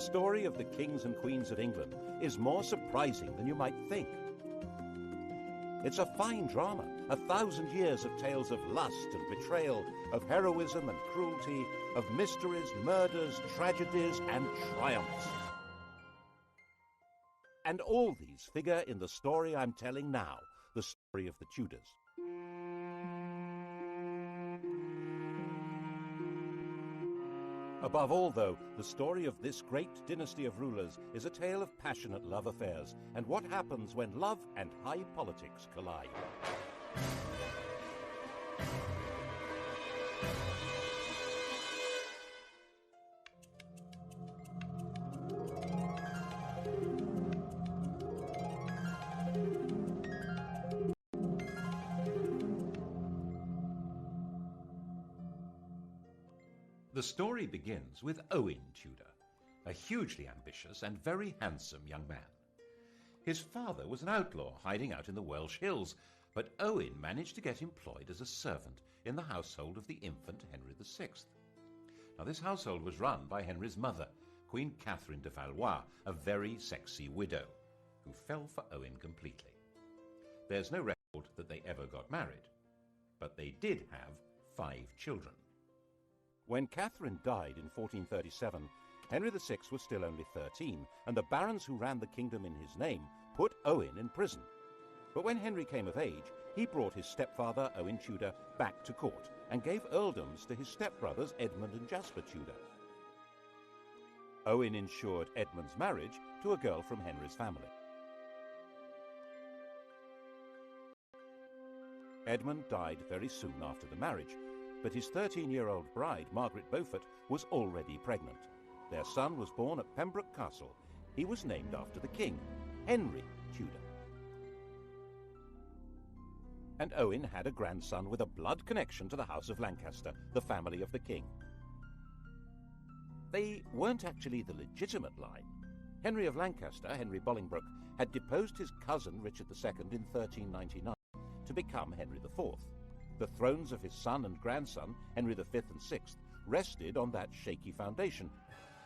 story of the kings and queens of England is more surprising than you might think. It's a fine drama, 1,000 years of tales of lust and betrayal, of heroism and cruelty, of mysteries, murders, tragedies, and triumphs. And all these figure in the story I'm telling now, the story of the Tudors. Above all, though, the story of this great dynasty of rulers is a tale of passionate love affairs and what happens when love and high politics collide. The story begins with Owen Tudor, a hugely ambitious and very handsome young man. His father was an outlaw hiding out in the Welsh hills, but Owen managed to get employed as a servant in the household of the infant Henry VI. Now, this household was run by Henry's mother, Queen Catherine de Valois, a very sexy widow, who fell for Owen completely. There's no record that they ever got married, but they did have 5 children. When Catherine died in 1437, Henry VI was still only 13, and the barons who ran the kingdom in his name put Owen in prison. But when Henry came of age, he brought his stepfather, Owen Tudor, back to court and gave earldoms to his stepbrothers Edmund and Jasper Tudor. Owen ensured Edmund's marriage to a girl from Henry's family. Edmund died very soon after the marriage, but his 13-year-old bride, Margaret Beaufort, was already pregnant. Their son was born at Pembroke Castle. He was named after the king, Henry Tudor. And Owen had a grandson with a blood connection to the House of Lancaster, the family of the king. They weren't actually the legitimate line. Henry of Lancaster, Henry Bolingbroke, had deposed his cousin Richard II in 1399 to become Henry IV. The thrones of his son and grandson, Henry V and VI, rested on that shaky foundation,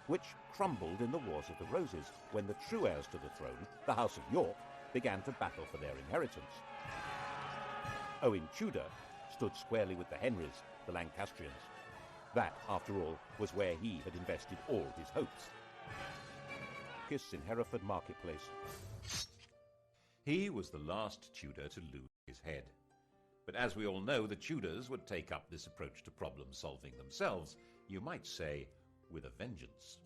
which crumbled in the Wars of the Roses when the true heirs to the throne, the House of York, began to battle for their inheritance. Owen Tudor stood squarely with the Henrys, the Lancastrians. That, after all, was where he had invested all his hopes. Kiss in Hereford Marketplace. He was the last Tudor to lose his head. But as we all know, the Tudors would take up this approach to problem-solving themselves, you might say, with a vengeance.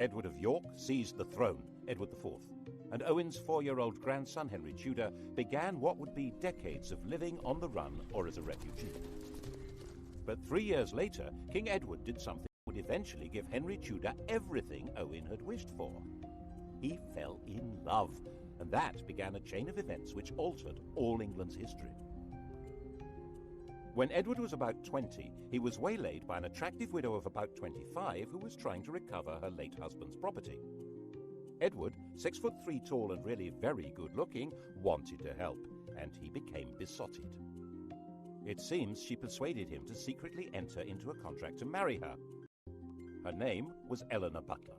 Edward of York seized the throne, Edward IV, and Owen's 4-year-old grandson, Henry Tudor, began what would be decades of living on the run or as a refugee. But 3 years later, King Edward did something would eventually give Henry Tudor everything Owen had wished for. He fell in love, and that began a chain of events which altered all England's history. When Edward was about 20, he was waylaid by an attractive widow of about 25 who was trying to recover her late husband's property. Edward, 6'3" tall and really very good-looking, wanted to help, and he became besotted. It seems she persuaded him to secretly enter into a contract to marry her. Her name was Eleanor Butler.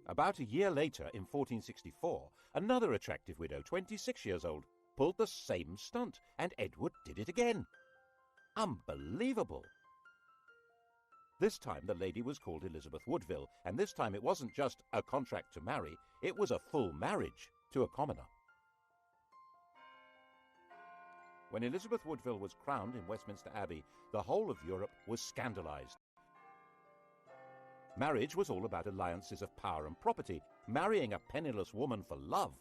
About a year later, in 1464, another attractive widow, 26 years old, pulled the same stunt, and Edward did it again. Unbelievable! This time the lady was called Elizabeth Woodville, and this time it wasn't just a contract to marry, it was a full marriage to a commoner. When Elizabeth Woodville was crowned in Westminster Abbey, the whole of Europe was scandalized. Marriage was all about alliances of power and property. Marrying a penniless woman for love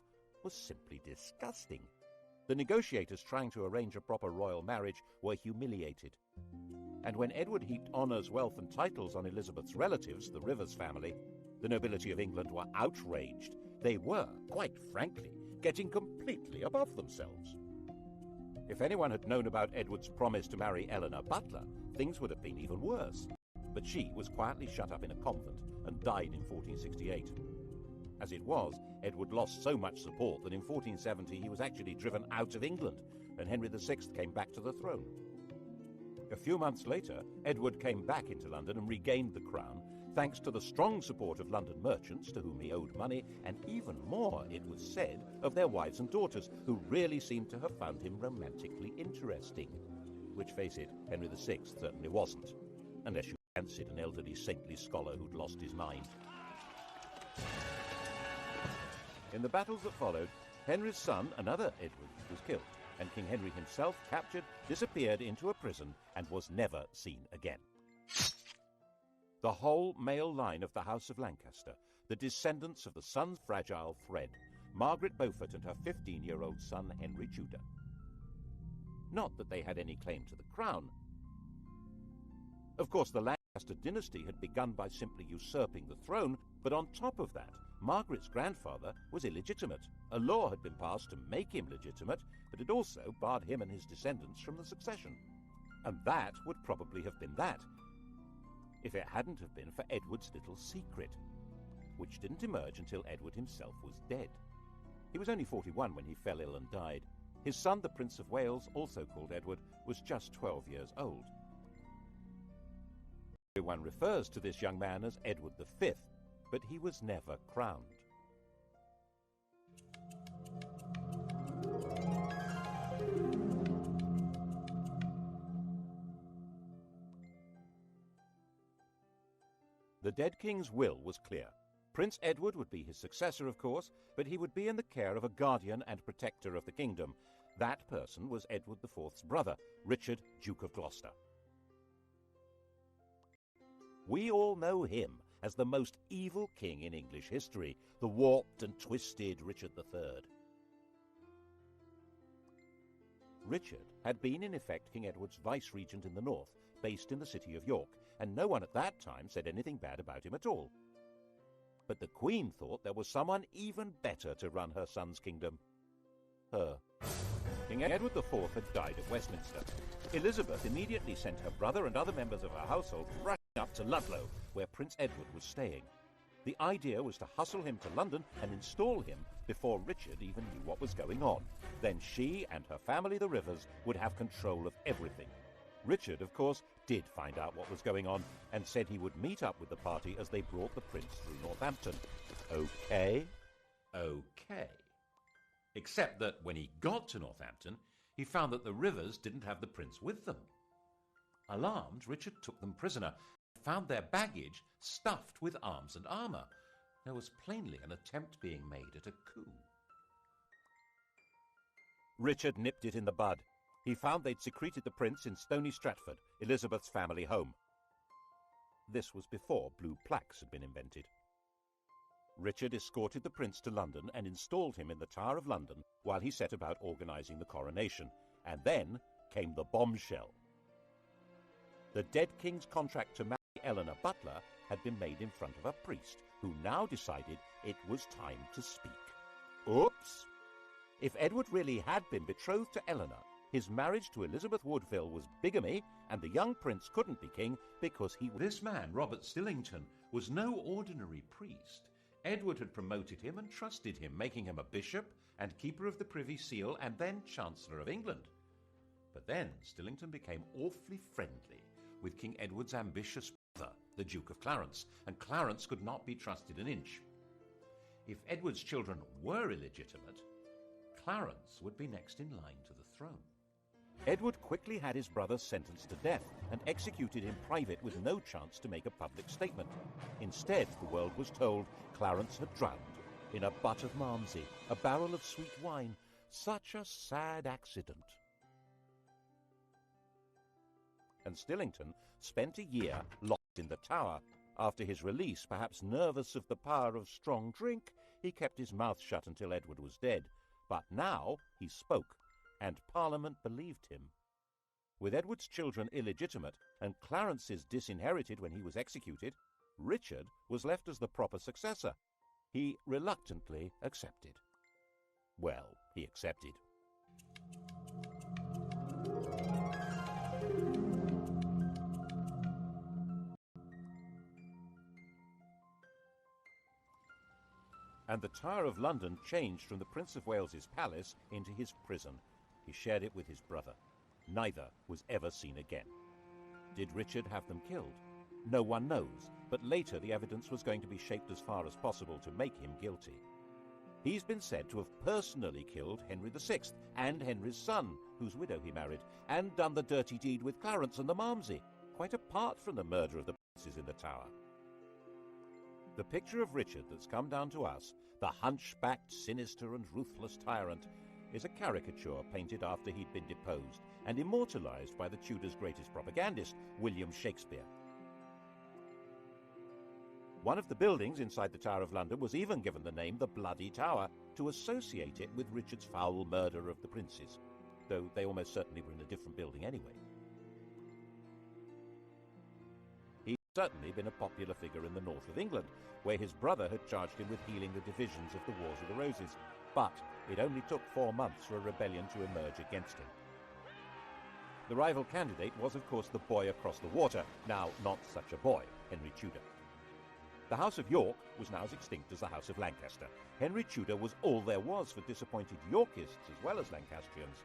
was simply disgusting. The negotiators trying to arrange a proper royal marriage were humiliated. And when Edward heaped honours, wealth and titles on Elizabeth's relatives, the Rivers family, the nobility of England were outraged. They were, quite frankly, getting completely above themselves. If anyone had known about Edward's promise to marry Eleanor Butler, things would have been even worse. But she was quietly shut up in a convent and died in 1468. As it was, Edward lost so much support that in 1470 he was actually driven out of England, and Henry VI came back to the throne. A few months later, Edward came back into London and regained the crown, thanks to the strong support of London merchants to whom he owed money, and even more, it was said, of their wives and daughters, who really seemed to have found him romantically interesting. Which, face it, Henry VI certainly wasn't, unless you fancied an elderly saintly scholar who'd lost his mind. In the battles that followed, Henry's son, another Edward, was killed, and King Henry himself, captured, disappeared into a prison and was never seen again. The whole male line of the House of Lancaster, the descendants of the sun's fragile thread, Margaret Beaufort and her 15-year-old son Henry Tudor. Not that they had any claim to the crown. Of course, the Lancaster dynasty had begun by simply usurping the throne, but on top of that, Margaret's grandfather was illegitimate. A law had been passed to make him legitimate, but it also barred him and his descendants from the succession. And that would probably have been that, if it hadn't have been for Edward's little secret, which didn't emerge until Edward himself was dead. He was only 41 when he fell ill and died. His son, the Prince of Wales, also called Edward, was just 12 years old. Everyone refers to this young man as Edward V, but he was never crowned. The dead king's will was clear. Prince Edward would be his successor, of course, but he would be in the care of a guardian and protector of the kingdom. That person was Edward IV's brother, Richard, Duke of Gloucester. We all know him as the most evil king in English history, the warped and twisted Richard III. Richard had been, in effect, King Edward's vice-regent in the north, based in the city of York, and no one at that time said anything bad about him at all. But the Queen thought there was someone even better to run her son's kingdom. Her. King Edward IV had died at Westminster. Elizabeth immediately sent her brother and other members of her household rushing up to Ludlow, where Prince Edward was staying. The idea was to hustle him to London and install him before Richard even knew what was going on. Then she and her family, the Rivers, would have control of everything. Richard, of course, did find out what was going on and said he would meet up with the party as they brought the prince through Northampton. Okay? Okay. Except that when he got to Northampton, he found that the Rivers didn't have the prince with them. Alarmed, Richard took them prisoner and found their baggage stuffed with arms and armour. There was plainly an attempt being made at a coup. Richard nipped it in the bud. He found they'd secreted the prince in Stony Stratford, Elizabeth's family home. This was before blue plaques had been invented. Richard escorted the prince to London and installed him in the Tower of London while he set about organising the coronation. And then came the bombshell. The dead king's contract to marry Eleanor Butler had been made in front of a priest, who now decided it was time to speak. Oops! If Edward really had been betrothed to Eleanor, his marriage to Elizabeth Woodville was bigamy, and the young prince couldn't be king because he... This man, Robert Stillington, was no ordinary priest. Edward had promoted him and trusted him, making him a bishop and keeper of the Privy Seal and then Chancellor of England. But then Stillington became awfully friendly with King Edward's ambitious brother, the Duke of Clarence, and Clarence could not be trusted an inch. If Edward's children were illegitimate, Clarence would be next in line to the throne. Edward quickly had his brother sentenced to death and executed in private with no chance to make a public statement. Instead, the world was told Clarence had drowned in a butt of Malmsey, a barrel of sweet wine. Such a sad accident. And Stillington spent a year locked in the Tower. After his release, perhaps nervous of the power of strong drink, he kept his mouth shut until Edward was dead. But now he spoke, and Parliament believed him. With Edward's children illegitimate and Clarence's disinherited when he was executed, Richard was left as the proper successor. He reluctantly accepted. Well, he accepted. And the Tower of London changed from the Prince of Wales's palace into his prison. He shared it with his brother. Neither was ever seen again. Did Richard have them killed? No one knows, but later the evidence was going to be shaped as far as possible to make him guilty. He's been said to have personally killed Henry VI and Henry's son, whose widow he married, and done the dirty deed with Clarence and the Malmsey, quite apart from the murder of the princes in the Tower. The picture of Richard that's come down to us, the hunchbacked, sinister and ruthless tyrant, is a caricature painted after he'd been deposed and immortalised by the Tudors' greatest propagandist, William Shakespeare. One of the buildings inside the Tower of London was even given the name the Bloody Tower to associate it with Richard's foul murder of the princes, though they almost certainly were in a different building anyway. He'd certainly been a popular figure in the north of England, where his brother had charged him with healing the divisions of the Wars of the Roses, but it only took 4 months for a rebellion to emerge against him. The rival candidate was, of course, the boy across the water, now not such a boy, Henry Tudor. The House of York was now as extinct as the House of Lancaster. Henry Tudor was all there was for disappointed Yorkists as well as Lancastrians.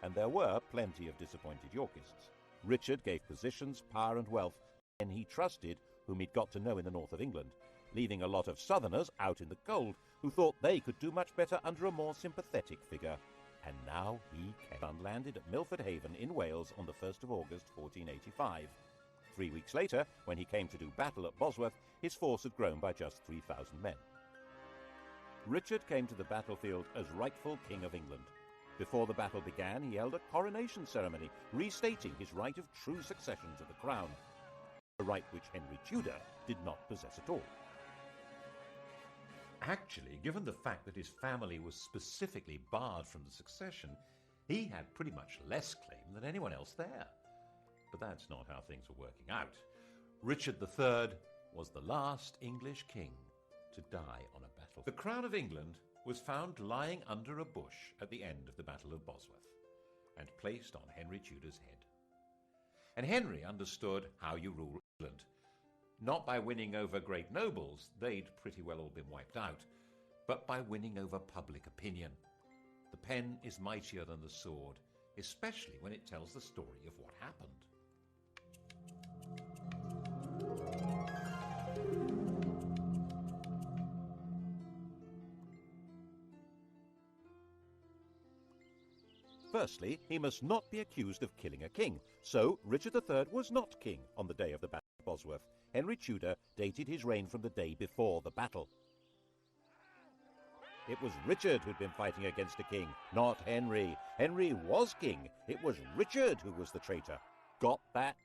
And there were plenty of disappointed Yorkists. Richard gave positions, power and wealth to men he trusted, whom he'd got to know in the north of England, leaving a lot of southerners out in the cold who thought they could do much better under a more sympathetic figure. And now he landed at Milford Haven in Wales on the 1st of August 1485. 3 weeks later, when he came to do battle at Bosworth, his force had grown by just 3,000 men. Richard came to the battlefield as rightful King of England. Before the battle began, he held a coronation ceremony, restating his right of true succession to the crown, a right which Henry Tudor did not possess at all. Actually, given the fact that his family was specifically barred from the succession, he had pretty much less claim than anyone else there. But that's not how things were working out. Richard III was the last English king to die on a battle. The crown of England was found lying under a bush at the end of the Battle of Bosworth and placed on Henry Tudor's head. And Henry understood how you rule England. Not by winning over great nobles, they'd pretty well all been wiped out, but by winning over public opinion. The pen is mightier than the sword, especially when it tells the story of what happened. Firstly, he must not be accused of killing a king, so Richard III was not king on the day of the Battle of Bosworth. Henry Tudor dated his reign from the day before the battle. It was Richard who'd been fighting against a king, not Henry. Henry was king. It was Richard who was the traitor. Got that?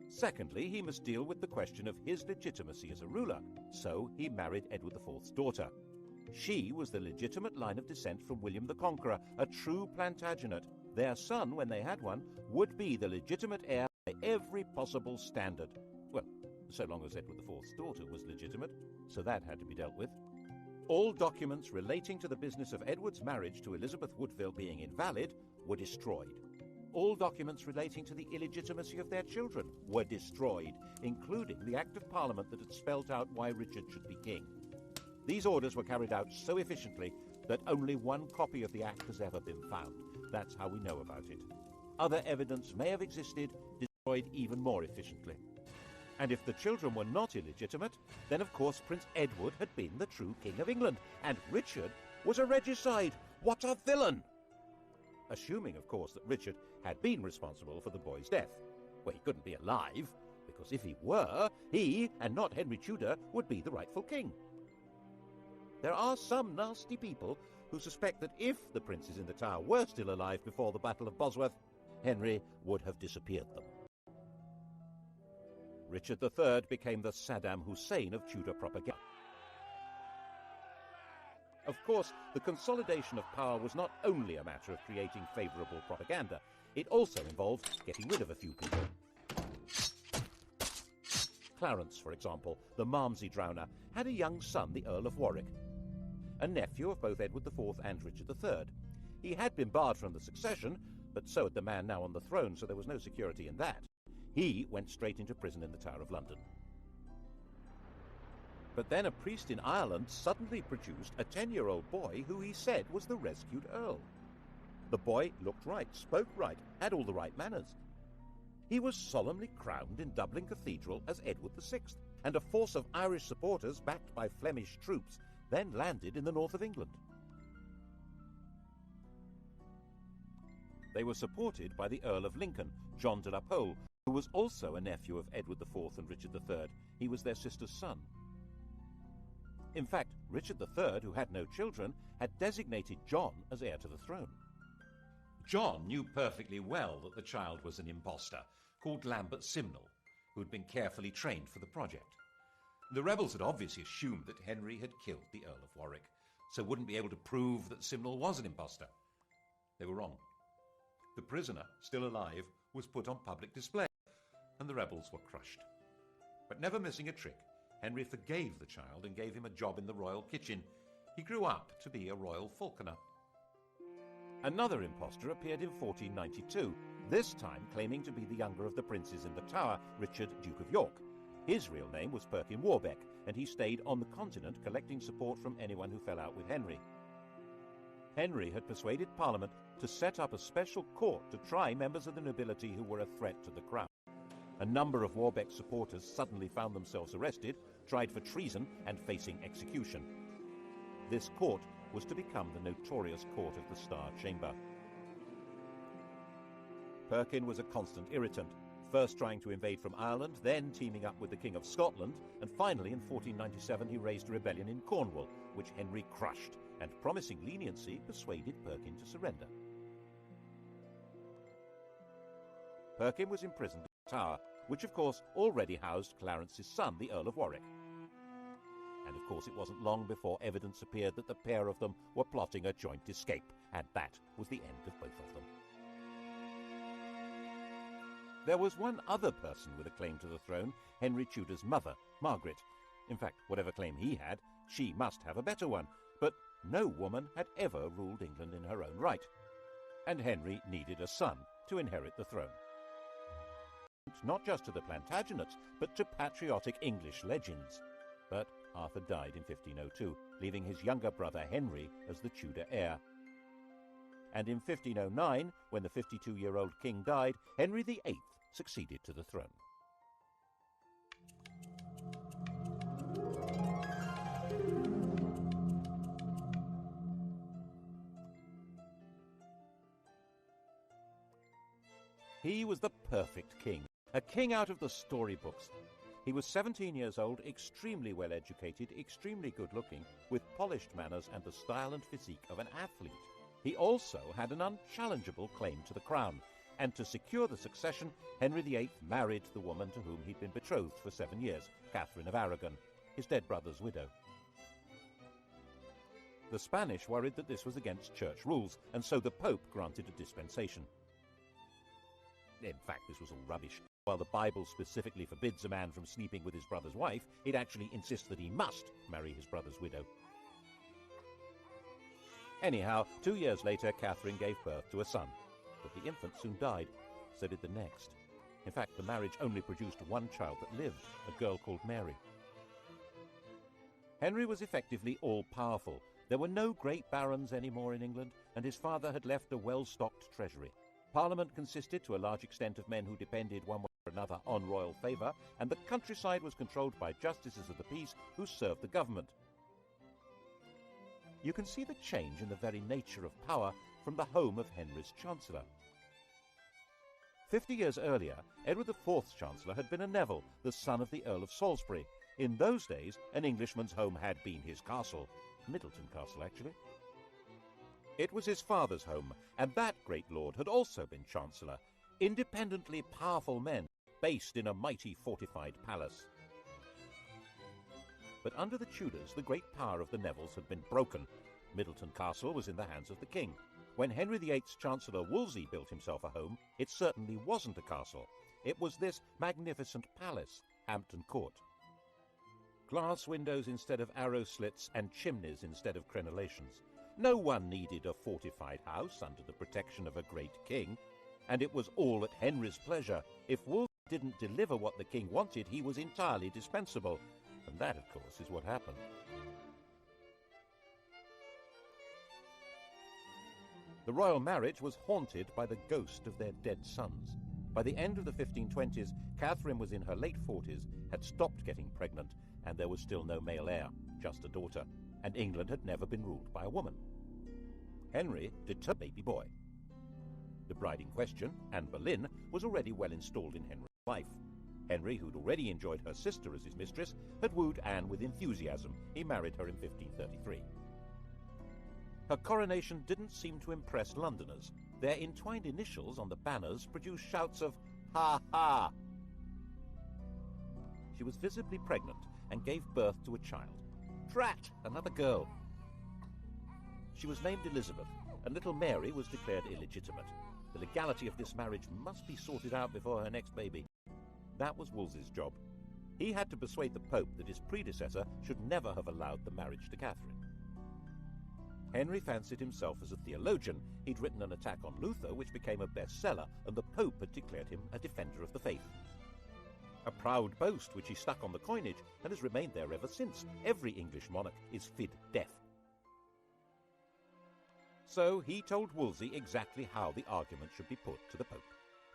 Secondly, he must deal with the question of his legitimacy as a ruler, so he married Edward IV's daughter. She was the legitimate line of descent from William the Conqueror, a true Plantagenet. Their son, when they had one, would be the legitimate heir by every possible standard. Well, so long as Edward IV's daughter was legitimate, so that had to be dealt with. All documents relating to the business of Edward's marriage to Elizabeth Woodville being invalid were destroyed. All documents relating to the illegitimacy of their children were destroyed, including the Act of Parliament that had spelt out why Richard should be king. These orders were carried out so efficiently that only one copy of the Act has ever been found. That's how we know about it. Other evidence may have existed, destroyed even more efficiently. And if the children were not illegitimate, then of course Prince Edward had been the true King of England, and Richard was a regicide. What a villain! Assuming, of course, that Richard had been responsible for the boy's death. Well, he couldn't be alive, because if he were, he, and not Henry Tudor, would be the rightful king. There are some nasty people who suspect that if the princes in the Tower were still alive before the Battle of Bosworth, Henry would have disappeared them. Richard III became the Saddam Hussein of Tudor propaganda. Of course, the consolidation of power was not only a matter of creating favourable propaganda, it also involved getting rid of a few people. Clarence, for example, the Malmsey drowner, had a young son, the Earl of Warwick, a nephew of both Edward IV and Richard III. He had been barred from the succession, but so had the man now on the throne, so there was no security in that. He went straight into prison in the Tower of London. But then a priest in Ireland suddenly produced a 10-year-old boy who he said was the rescued Earl. The boy looked right, spoke right, had all the right manners. He was solemnly crowned in Dublin Cathedral as Edward VI, and a force of Irish supporters backed by Flemish troops then landed in the north of England. They were supported by the Earl of Lincoln, John de la Pole, who was also a nephew of Edward IV and Richard III. He was their sister's son. In fact, Richard III, who had no children, had designated John as heir to the throne. John knew perfectly well that the child was an impostor called Lambert Simnel, who had been carefully trained for the project. The rebels had obviously assumed that Henry had killed the Earl of Warwick, so wouldn't be able to prove that Simnel was an impostor. They were wrong. The prisoner, still alive, was put on public display, and the rebels were crushed. But never missing a trick, Henry forgave the child and gave him a job in the royal kitchen. He grew up to be a royal falconer. Another impostor appeared in 1492, this time claiming to be the younger of the princes in the Tower, Richard, Duke of York. His real name was Perkin Warbeck, and he stayed on the continent collecting support from anyone who fell out with Henry. Henry had persuaded Parliament to set up a special court to try members of the nobility who were a threat to the crown. A number of Warbeck's supporters suddenly found themselves arrested, tried for treason, and facing execution. This court was to become the notorious Court of the Star Chamber. Perkin was a constant irritant, first trying to invade from Ireland, then teaming up with the King of Scotland, and finally in 1497 he raised a rebellion in Cornwall, which Henry crushed, and promising leniency persuaded Perkin to surrender. Perkin was imprisoned in the Tower, which of course already housed Clarence's son, the Earl of Warwick. And of course it wasn't long before evidence appeared that the pair of them were plotting a joint escape, and that was the end of both of them. There was one other person with a claim to the throne, Henry Tudor's mother, Margaret. In fact, whatever claim he had, she must have a better one, but no woman had ever ruled England in her own right. And Henry needed a son to inherit the throne. Not just to the Plantagenets, but to patriotic English legends. But Arthur died in 1502, leaving his younger brother Henry as the Tudor heir. And in 1509, when the 52-year-old king died, Henry VIII succeeded to the throne. He was the perfect king, a king out of the storybooks. He was 17 years old, extremely well educated, extremely good-looking, with polished manners and the style and physique of an athlete. He also had an unchallengeable claim to the crown, and to secure the succession, Henry VIII married the woman to whom he'd been betrothed for 7 years, Catherine of Aragon, his dead brother's widow. The Spanish worried that this was against church rules, and so the Pope granted a dispensation. In fact, this was all rubbish. While the Bible specifically forbids a man from sleeping with his brother's wife, it actually insists that he must marry his brother's widow. Anyhow, 2 years later, Catherine gave birth to a son, but the infant soon died. So did the next. In fact, the marriage only produced one child that lived, a girl called Mary. Henry was effectively all-powerful. There were no great barons anymore in England, and his father had left a well-stocked treasury. Parliament consisted to a large extent of men who depended one way or another on royal favour, and the countryside was controlled by justices of the peace who served the government. You can see the change in the very nature of power from the home of Henry's Chancellor. 50 years earlier, Edward IV's Chancellor had been a Neville, the son of the Earl of Salisbury. In those days, an Englishman's home had been his castle. Middleton Castle, actually. It was his father's home, and that great lord had also been Chancellor. Independently powerful men, based in a mighty fortified palace. But under the Tudors, the great power of the Nevilles had been broken. Middleton Castle was in the hands of the king. When Henry VIII's Chancellor Wolsey built himself a home, it certainly wasn't a castle. It was this magnificent palace, Hampton Court. Glass windows instead of arrow slits and chimneys instead of crenellations. No one needed a fortified house under the protection of a great king, and it was all at Henry's pleasure. If Wolsey didn't deliver what the king wanted, he was entirely dispensable, and And that, of course, is what happened. The royal marriage was haunted by the ghost of their dead sons. By the end of the 1520s, Catherine was in her late 40s, had stopped getting pregnant, and there was still no male heir, just a daughter, and England had never been ruled by a woman. Henry did a baby boy. The bride in question, Anne Boleyn, was already well installed in Henry's life. Henry, who'd already enjoyed her sister as his mistress, had wooed Anne with enthusiasm. He married her in 1533. Her coronation didn't seem to impress Londoners. Their entwined initials on the banners produced shouts of "Ha ha!" She was visibly pregnant and gave birth to a child. Drat! Another girl. She was named Elizabeth, and little Mary was declared illegitimate. The legality of this marriage must be sorted out before her next baby. That was Wolsey's job. He had to persuade the Pope that his predecessor should never have allowed the marriage to Catherine. Henry fancied himself as a theologian. He'd written an attack on Luther, which became a bestseller, and the Pope had declared him a defender of the faith. A proud boast which he stuck on the coinage and has remained there ever since. Every English monarch is fid deaf. So he told Wolsey exactly how the argument should be put to the Pope.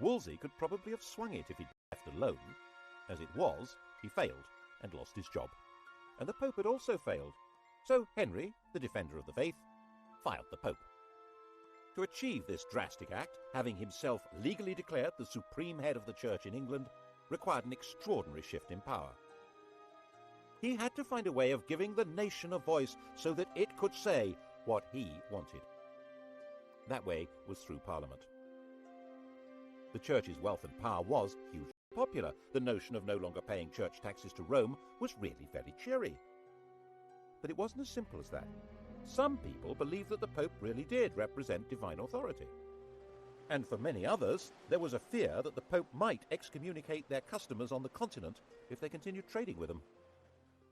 Wolsey could probably have swung it if he'd been left alone. As it was, he failed and lost his job. And the Pope had also failed. So Henry, the defender of the faith, filed the Pope. To achieve this drastic act, having himself legally declared the supreme head of the Church in England, required an extraordinary shift in power. He had to find a way of giving the nation a voice so that it could say what he wanted. That way was through Parliament. The Church's wealth and power was hugely popular. The notion of no longer paying church taxes to Rome was really very cheery. But it wasn't as simple as that. Some people believed that the Pope really did represent divine authority. And for many others, there was a fear that the Pope might excommunicate their customers on the continent if they continued trading with them.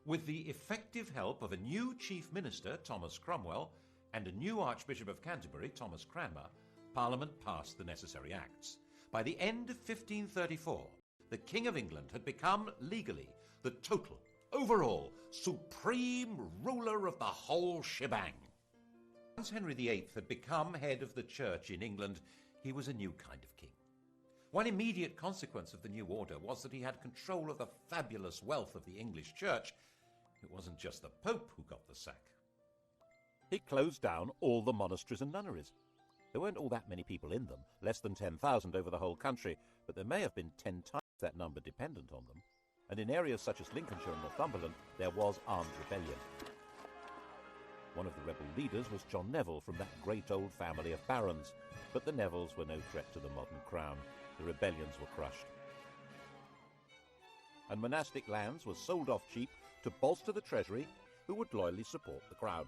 With the effective help of a new chief minister, Thomas Cromwell, and a new Archbishop of Canterbury, Thomas Cranmer, Parliament passed the necessary acts. By the end of 1534, the King of England had become, legally, the total, overall, supreme ruler of the whole shebang. Once Henry VIII had become head of the Church in England, he was a new kind of king. One immediate consequence of the new order was that he had control of the fabulous wealth of the English Church. It wasn't just the Pope who got the sack. He closed down all the monasteries and nunneries. There weren't all that many people in them, less than 10,000 over the whole country, but there may have been 10 times that number dependent on them. And in areas such as Lincolnshire and Northumberland, there was armed rebellion. One of the rebel leaders was John Neville from that great old family of barons, but the Nevilles were no threat to the modern crown. The rebellions were crushed. And monastic lands were sold off cheap to bolster the treasury, who would loyally support the crown.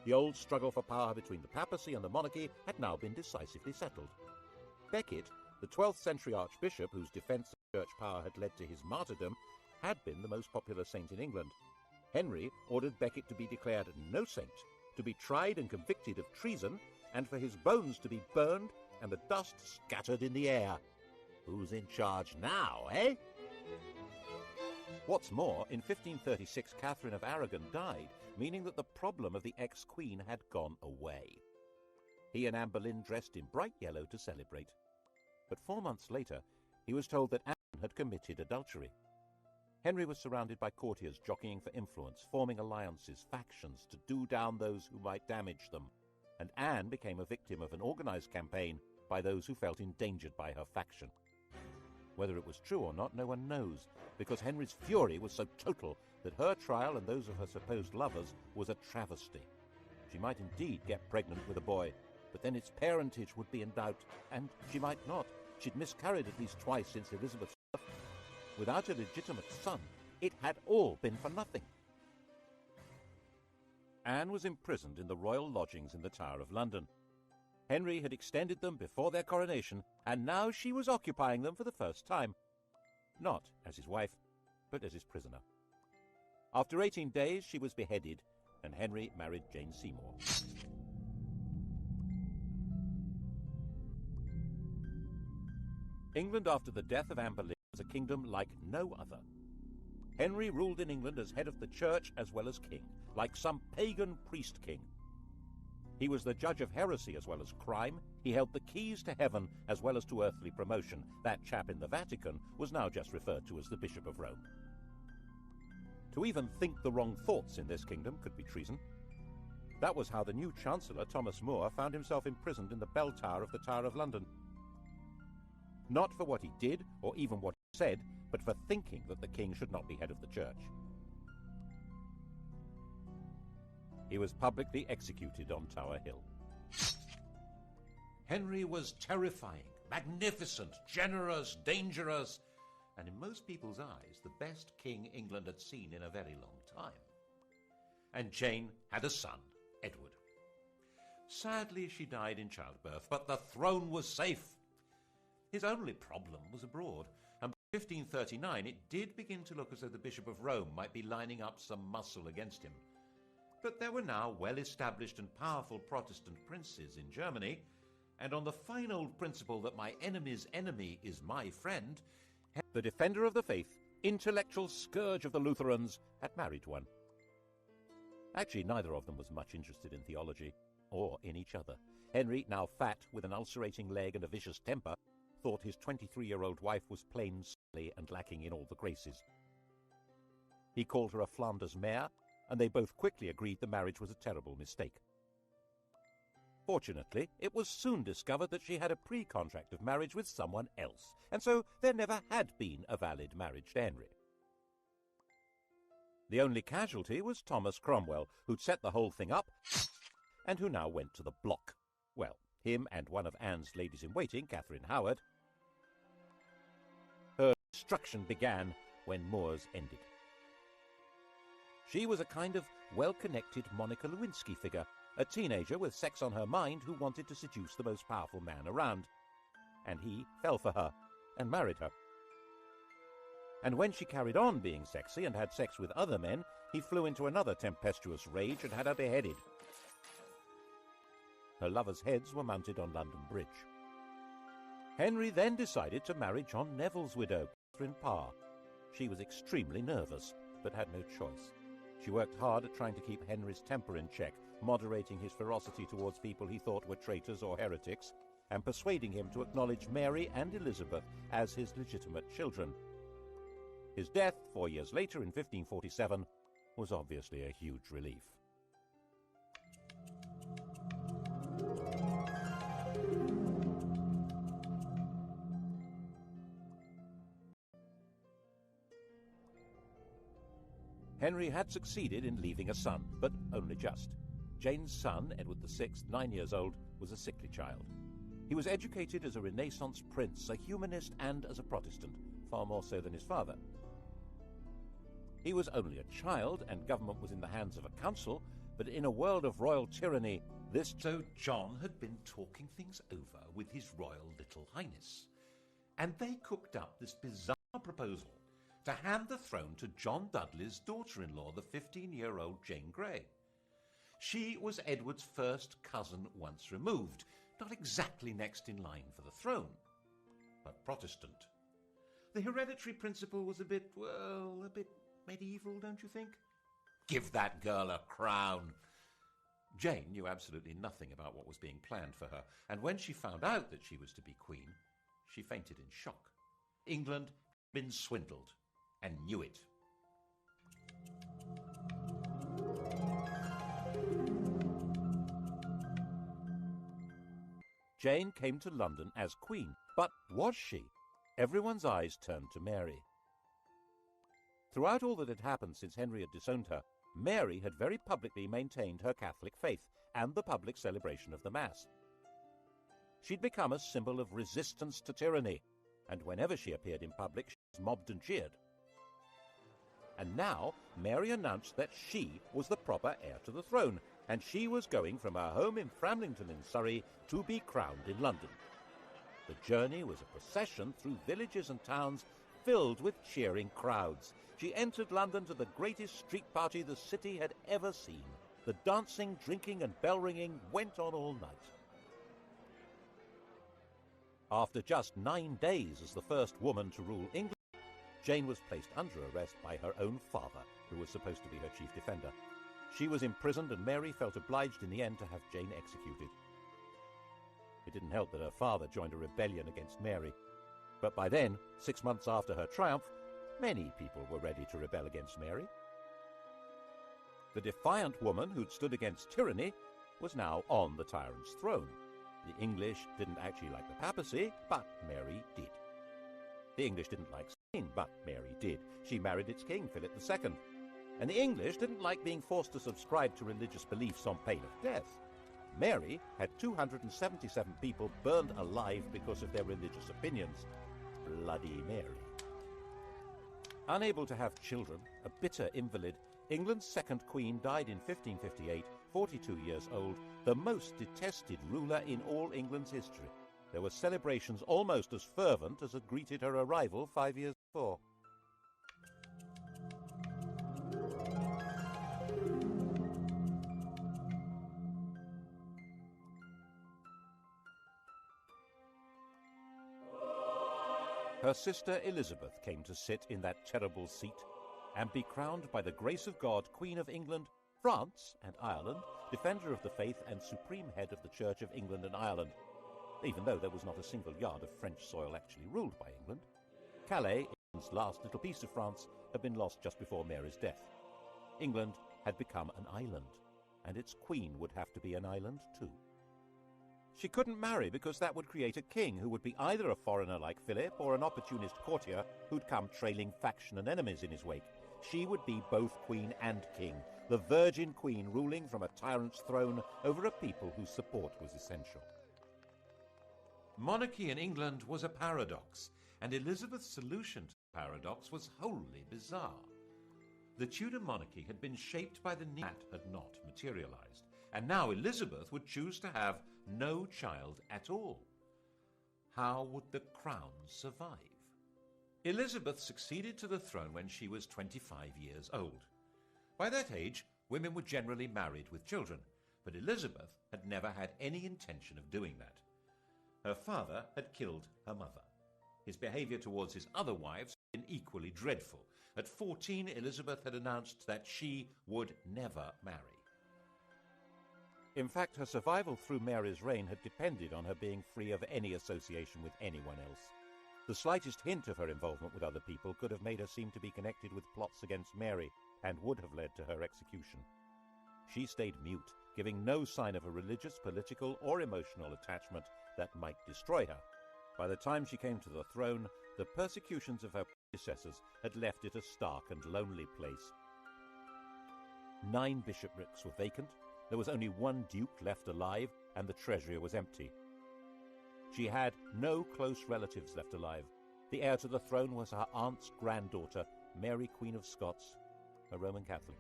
The old struggle for power between the papacy and the monarchy had now been decisively settled. Becket, the 12th century archbishop whose defence of church power had led to his martyrdom, had been the most popular saint in England. Henry ordered Becket to be declared no saint, to be tried and convicted of treason, and for his bones to be burned and the dust scattered in the air. Who's in charge now, eh? What's more, in 1536 Catherine of Aragon died, meaning that the problem of the ex-queen had gone away. He and Anne Boleyn dressed in bright yellow to celebrate. But 4 months later, he was told that Anne had committed adultery. Henry was surrounded by courtiers jockeying for influence, forming alliances, factions, to do down those who might damage them. And Anne became a victim of an organised campaign by those who felt endangered by her faction. Whether it was true or not, no one knows, because Henry's fury was so total that her trial and those of her supposed lovers was a travesty. She might indeed get pregnant with a boy, but then its parentage would be in doubt, and she might not. She'd miscarried at least twice since Elizabeth's birth. Without a legitimate son, it had all been for nothing. Anne was imprisoned in the royal lodgings in the Tower of London. Henry had extended them before their coronation, and now she was occupying them for the first time. Not as his wife, but as his prisoner. After 18 days, she was beheaded, and Henry married Jane Seymour. England after the death of Anne Boleyn was a kingdom like no other. Henry ruled in England as head of the church as well as king, like some pagan priest-king. He was the judge of heresy as well as crime. He held the keys to heaven as well as to earthly promotion. That chap in the Vatican was now just referred to as the Bishop of Rome. To even think the wrong thoughts in this kingdom could be treason. That was how the new Chancellor, Thomas More, found himself imprisoned in the bell tower of the Tower of London. Not for what he did or even what he said, but for thinking that the king should not be head of the church. He was publicly executed on Tower Hill. Henry was terrifying, magnificent, generous, dangerous, and in most people's eyes, the best king England had seen in a very long time. And Jane had a son, Edward. Sadly, she died in childbirth, but the throne was safe. His only problem was abroad, and by 1539 it did begin to look as though the Bishop of Rome might be lining up some muscle against him. But there were now well-established and powerful Protestant princes in Germany, and on the fine old principle that my enemy's enemy is my friend, the defender of the faith, intellectual scourge of the Lutherans, had married one. Actually, neither of them was much interested in theology, or in each other. Henry, now fat, with an ulcerating leg and a vicious temper, thought his 23-year-old wife was plain silly and lacking in all the graces. He called her a Flanders mare, and they both quickly agreed the marriage was a terrible mistake. Fortunately, it was soon discovered that she had a pre-contract of marriage with someone else, and so there never had been a valid marriage to Henry. The only casualty was Thomas Cromwell, who'd set the whole thing up, and who now went to the block. Well, him and one of Anne's ladies-in-waiting, Catherine Howard. Her destruction began when More's ended. She was a kind of well-connected Monica Lewinsky figure, a teenager with sex on her mind who wanted to seduce the most powerful man around. And he fell for her and married her. And when she carried on being sexy and had sex with other men, he flew into another tempestuous rage and had her beheaded. Her lovers' heads were mounted on London Bridge. Henry then decided to marry John Neville's widow, Catherine Parr. She was extremely nervous, but had no choice. She worked hard at trying to keep Henry's temper in check, moderating his ferocity towards people he thought were traitors or heretics, and persuading him to acknowledge Mary and Elizabeth as his legitimate children. His death, 4 years later in 1547, was obviously a huge relief. Henry had succeeded in leaving a son, but only just. Jane's son, Edward VI, 9 years old, was a sickly child. He was educated as a Renaissance prince, a humanist, and as a Protestant, far more so than his father. He was only a child, and government was in the hands of a council, but in a world of royal tyranny, this... So John had been talking things over with His Royal Little Highness, and they cooked up this bizarre proposal to hand the throne to John Dudley's daughter-in-law, the 15-year-old Jane Grey. She was Edward's first cousin once removed, not exactly next in line for the throne, but Protestant. The hereditary principle was a bit medieval, don't you think? Give that girl a crown. Jane knew absolutely nothing about what was being planned for her, and when she found out that she was to be queen, she fainted in shock. England had been swindled, and knew it. Jane came to London as queen, but was she? Everyone's eyes turned to Mary. Throughout all that had happened since Henry had disowned her, Mary had very publicly maintained her Catholic faith and the public celebration of the Mass. She'd become a symbol of resistance to tyranny, and whenever she appeared in public, she was mobbed and cheered. And now Mary announced that she was the proper heir to the throne, and she was going from her home in Framlington in Surrey to be crowned in London. The journey was a procession through villages and towns filled with cheering crowds. She entered London to the greatest street party the city had ever seen. The dancing, drinking and bell-ringing went on all night. After just 9 days as the first woman to rule England, Jane was placed under arrest by her own father, who was supposed to be her chief defender. She was imprisoned, and Mary felt obliged in the end to have Jane executed. It didn't help that her father joined a rebellion against Mary. But by then, 6 months after her triumph, many people were ready to rebel against Mary. The defiant woman who'd stood against tyranny was now on the tyrant's throne. The English didn't actually like the papacy, but Mary did. The English didn't like Spain, but Mary did. She married its king, Philip II. And the English didn't like being forced to subscribe to religious beliefs on pain of death. Mary had 277 people burned alive because of their religious opinions. Bloody Mary. Unable to have children, a bitter invalid, England's second queen died in 1558, 42 years old, the most detested ruler in all England's history. There were celebrations almost as fervent as had greeted her arrival 5 years before. Her sister Elizabeth came to sit in that terrible seat and be crowned by the grace of God Queen of England, France and Ireland, defender of the faith and supreme head of the Church of England and Ireland, even though there was not a single yard of French soil actually ruled by England. Calais, England's last little piece of France, had been lost just before Mary's death. England had become an island, and its queen would have to be an island too. She couldn't marry because that would create a king who would be either a foreigner like Philip or an opportunist courtier who'd come trailing faction and enemies in his wake. She would be both queen and king, the virgin queen ruling from a tyrant's throne over a people whose support was essential. Monarchy in England was a paradox, and Elizabeth's solution to the paradox was wholly bizarre. The Tudor monarchy had been shaped by the need that had not materialized, and now Elizabeth would choose to have no child at all. How would the crown survive? Elizabeth succeeded to the throne when she was 25 years old. By that age, women were generally married with children, but Elizabeth had never had any intention of doing that. Her father had killed her mother. His behavior towards his other wives had been equally dreadful. At 14, Elizabeth had announced that she would never marry. In fact, her survival through Mary's reign had depended on her being free of any association with anyone else. The slightest hint of her involvement with other people could have made her seem to be connected with plots against Mary and would have led to her execution. She stayed mute, giving no sign of a religious, political, or emotional attachment that might destroy her. By the time she came to the throne, the persecutions of her predecessors had left it a stark and lonely place. 9 bishoprics were vacant. There was only 1 duke left alive, and the treasury was empty. She had no close relatives left alive. The heir to the throne was her aunt's granddaughter, Mary, Queen of Scots, a Roman Catholic.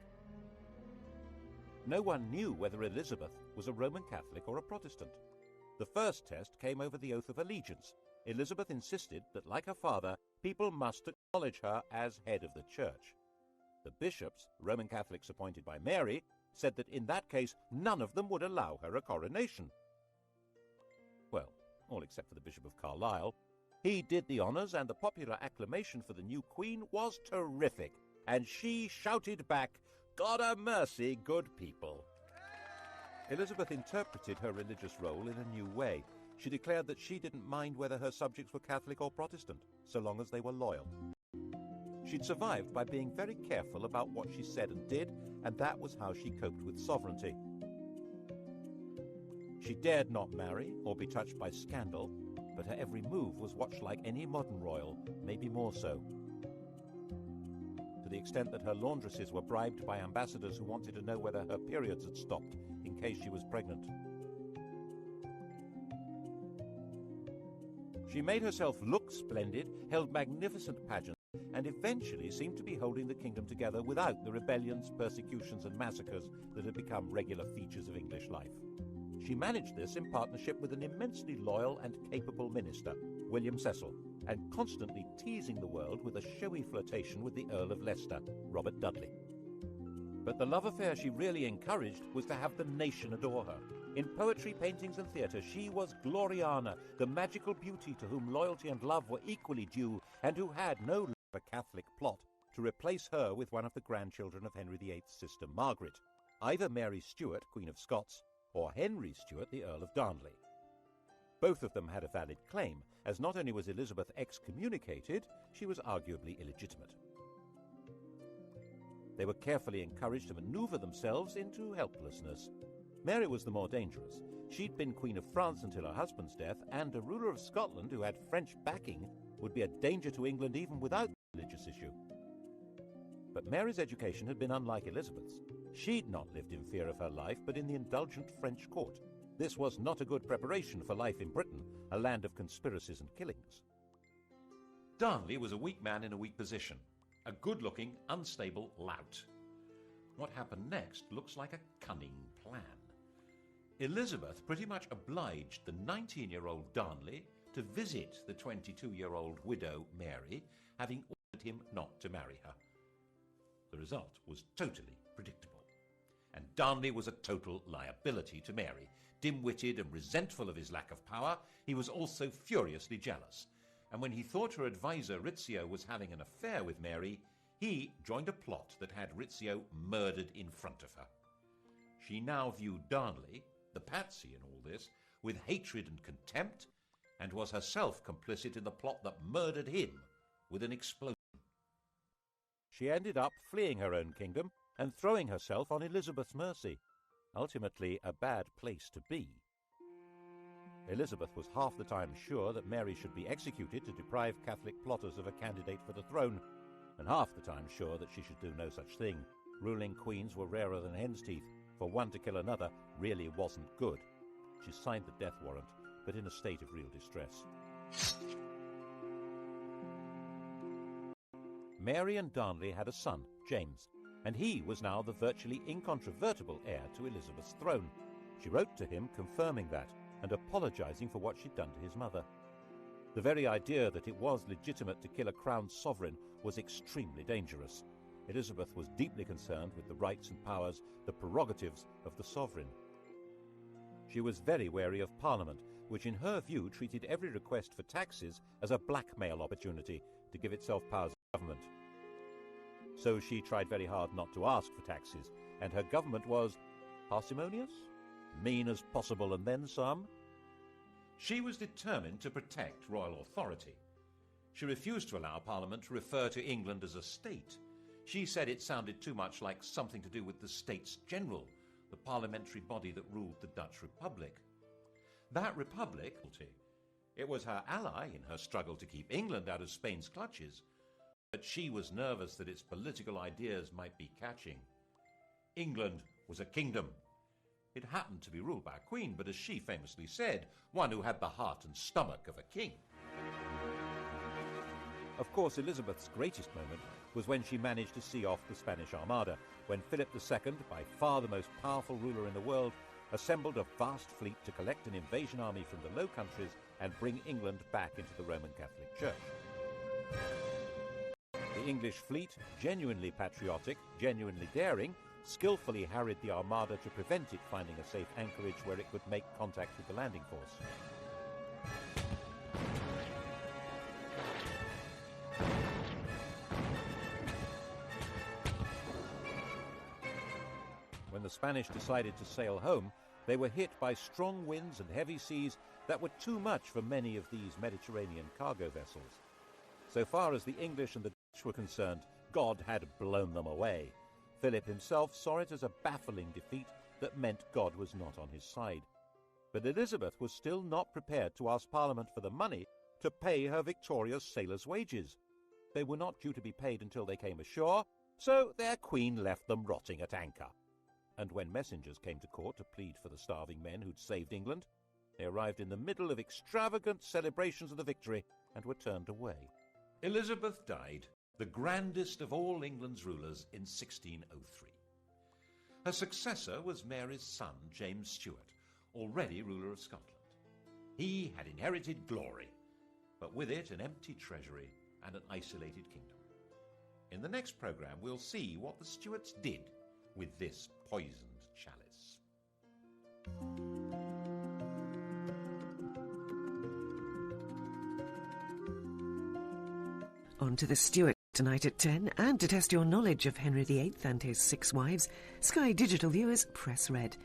No one knew whether Elizabeth was a Roman Catholic or a Protestant. The first test came over the oath of allegiance. Elizabeth insisted that, like her father, people must acknowledge her as head of the church. The bishops, Roman Catholics appointed by Mary, said that in that case none of them would allow her a coronation. Well, all except for the Bishop of Carlisle. He did the honours, and the popular acclamation for the new queen was terrific, and she shouted back, "God a mercy, good people." Elizabeth interpreted her religious role in a new way. She declared that she didn't mind whether her subjects were Catholic or Protestant, so long as they were loyal. She'd survived by being very careful about what she said and did, and that was how she coped with sovereignty. She dared not marry or be touched by scandal, but her every move was watched like any modern royal, maybe more so. To the extent that her laundresses were bribed by ambassadors who wanted to know whether her periods had stopped in case she was pregnant. She made herself look splendid, held magnificent pageants, and eventually seemed to be holding the kingdom together without the rebellions, persecutions, and massacres that had become regular features of English life. She managed this in partnership with an immensely loyal and capable minister, William Cecil, and constantly teasing the world with a showy flirtation with the Earl of Leicester, Robert Dudley. But the love affair she really encouraged was to have the nation adore her. In poetry, paintings, and theatre, she was Gloriana, the magical beauty to whom loyalty and love were equally due, and who had no a Catholic plot to replace her with one of the grandchildren of Henry VIII's sister Margaret, either Mary Stuart, Queen of Scots, or Henry Stuart, the Earl of Darnley. Both of them had a valid claim, as not only was Elizabeth excommunicated, she was arguably illegitimate. They were carefully encouraged to maneuver themselves into helplessness. Mary was the more dangerous. She'd been Queen of France until her husband's death, and a ruler of Scotland who had French backing would be a danger to England even without the religious issue. But Mary's education had been unlike Elizabeth's. She'd not lived in fear of her life, but in the indulgent French court. This was not a good preparation for life in Britain, a land of conspiracies and killings. Darnley was a weak man in a weak position, a good-looking, unstable lout. What happened next looks like a cunning plan. Elizabeth pretty much obliged the 19-year-old Darnley to visit the 22-year-old widow Mary, having ordered him not to marry her. The result was totally predictable. And Darnley was a total liability to Mary. Dim-witted and resentful of his lack of power, he was also furiously jealous. And when he thought her advisor Rizzio was having an affair with Mary, he joined a plot that had Rizzio murdered in front of her. She now viewed Darnley, the patsy in all this, with hatred and contempt, and was herself complicit in the plot that murdered him with an explosion. She ended up fleeing her own kingdom and throwing herself on Elizabeth's mercy. Ultimately, a bad place to be. Elizabeth was half the time sure that Mary should be executed to deprive Catholic plotters of a candidate for the throne, and half the time sure that she should do no such thing. Ruling queens were rarer than hen's teeth. For one to kill another really wasn't good. She signed the death warrant, but in a state of real distress. Mary and Darnley had a son, James, and he was now the virtually incontrovertible heir to Elizabeth's throne. She wrote to him confirming that and apologizing for what she'd done to his mother. The very idea that it was legitimate to kill a crowned sovereign was extremely dangerous. Elizabeth was deeply concerned with the rights and powers, the prerogatives of the sovereign. She was very wary of Parliament, which in her view treated every request for taxes as a blackmail opportunity to give itself powers of government. So she tried very hard not to ask for taxes, and her government was parsimonious, mean as possible, and then some. She was determined to protect royal authority. She refused to allow Parliament to refer to England as a state. She said it sounded too much like something to do with the States General, the parliamentary body that ruled the Dutch Republic. That republic, it was her ally in her struggle to keep England out of Spain's clutches, but she was nervous that its political ideas might be catching. England was a kingdom. It happened to be ruled by a queen, but as she famously said, one who had the heart and stomach of a king. Of course, Elizabeth's greatest moment was when she managed to see off the Spanish Armada, when Philip II, by far the most powerful ruler in the world, assembled a vast fleet to collect an invasion army from the Low Countries and bring England back into the Roman Catholic Church. The English fleet, genuinely patriotic, genuinely daring, skillfully harried the Armada to prevent it finding a safe anchorage where it could make contact with the landing force. When the Spanish decided to sail home, they were hit by strong winds and heavy seas that were too much for many of these Mediterranean cargo vessels. So far as the English and the Dutch were concerned, God had blown them away. Philip himself saw it as a baffling defeat that meant God was not on his side. But Elizabeth was still not prepared to ask Parliament for the money to pay her victorious sailors' wages. They were not due to be paid until they came ashore, so their queen left them rotting at anchor. And when messengers came to court to plead for the starving men who'd saved England, they arrived in the middle of extravagant celebrations of the victory and were turned away. Elizabeth died, the grandest of all England's rulers, in 1603. Her successor was Mary's son, James Stuart, already ruler of Scotland. He had inherited glory, but with it an empty treasury and an isolated kingdom. In the next programme, we'll see what the Stuarts did with this poisoned chalice. On to the Stuart Tonight at 10, and to test your knowledge of Henry VIII and his 6 wives, Sky Digital viewers press red.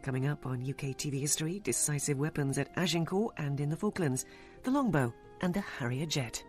Coming up on UK TV history, decisive weapons at Agincourt and in the Falklands, the longbow and the Harrier jet.